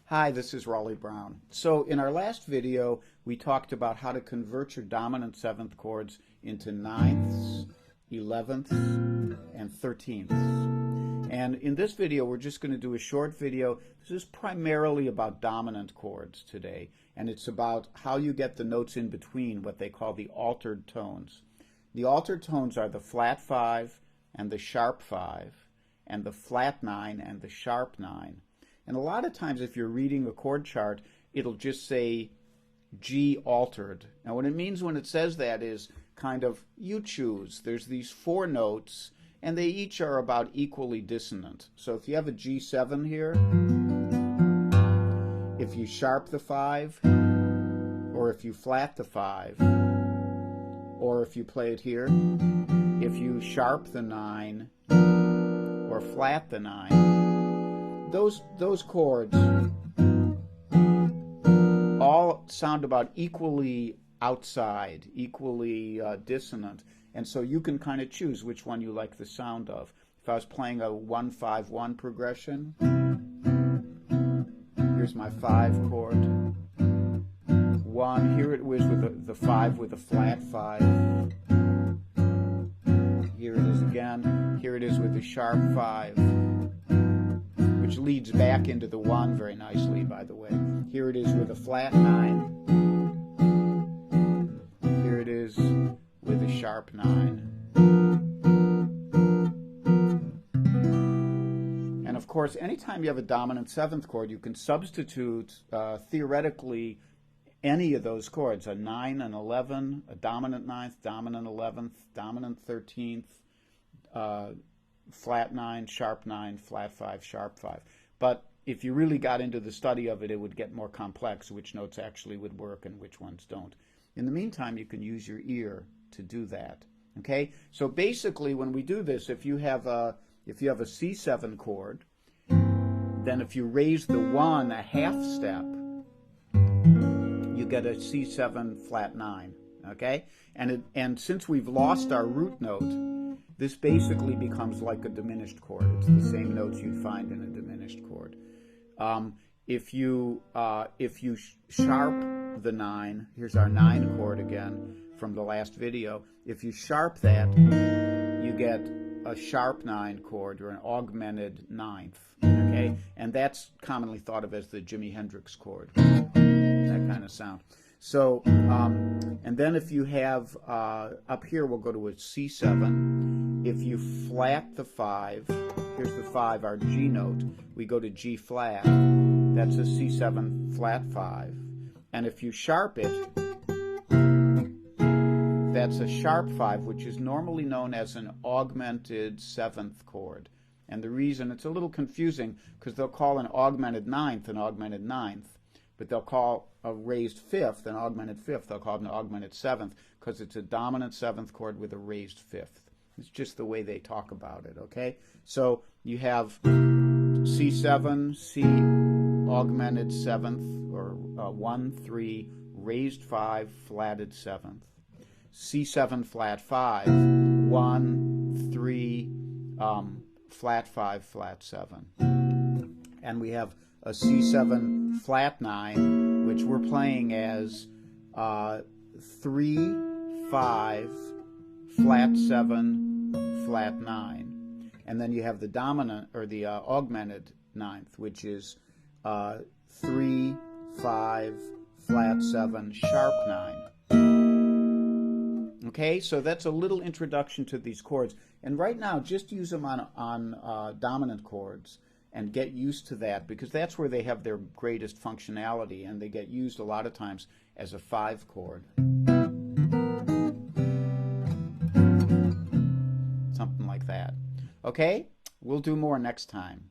Hi, this is Raleigh Brown. So in our last video, we talked about how to convert your dominant 7th chords into 9ths, 11ths, and 13ths. And in this video, we're just going to do a short video. This is primarily about dominant chords today, and it's about how you get the notes in between, what they call the altered tones. The altered tones are the flat 5 and the sharp 5, and the flat 9 and the sharp 9. And a lot of times if you're reading a chord chart, it'll just say G altered. Now what it means when it says that is kind of you choose. There's these 4 notes, and they each are about equally dissonant. So if you have a G7 here, if you sharp the 5, or if you flat the 5, or if you play it here, if you sharp the 9, or flat the 9, those chords all sound about equally outside, equally dissonant, and so you can kind of choose which one you like the sound of. If I was playing a 1-5-1 progression, here's my 5 chord, 1, here it was with the 5 with a flat 5, here it is again, here it is with the sharp 5, which leads back into the 1 very nicely, by the way. Here it is with a flat 9. Here it is with a sharp 9. And of course, anytime you have a dominant 7th chord, you can substitute, theoretically, any of those chords, a 9, an 11, a dominant 9th, dominant 11th, dominant 13th, flat 9, sharp 9, flat 5, sharp 5. But if you really got into the study of it, it would get more complex, which notes actually would work and which ones don't. In the meantime, you can use your ear to do that. Okay? So basically, when we do this, if you have a C7 chord, then if you raise the 1 a half step, you get a C7 flat 9. Okay? And since we've lost our root note, this basically becomes like a diminished chord. It's the same notes you'd find in a diminished chord. If you sharp the 9, here's our 9 chord again from the last video. If you sharp that, you get a sharp 9 chord, or an augmented 9th. Okay, and that's commonly thought of as the Jimi Hendrix chord. That kind of sound. So, and then if you have up here, we'll go to a C7. If you flat the 5, here's the 5, our G note, we go to G flat, that's a C7 flat 5. And if you sharp it, that's a sharp 5, which is normally known as an augmented 7th chord. And the reason, it's a little confusing, because they'll call an augmented 9th an augmented 9th, but they'll call a raised 5th, an augmented 5th, they'll call it an augmented 7th, because it's a dominant 7th chord with a raised 5th. It's just the way they talk about it, okay? So you have C7, C augmented 7th, or 1, 3, raised 5, flatted 7th. C7 flat 5, 1, 3, flat 5, flat 7. And we have a C7 flat 9, which we're playing as 3, 5, flat 7, flat 9. And then you have the dominant, or the augmented 9th, which is 3, 5, flat 7, sharp 9. Okay, so that's a little introduction to these chords. And right now, just use them on dominant chords and get used to that, because that's where they have their greatest functionality, and they get used a lot of times as a 5 chord. Something like that. Okay? We'll do more next time.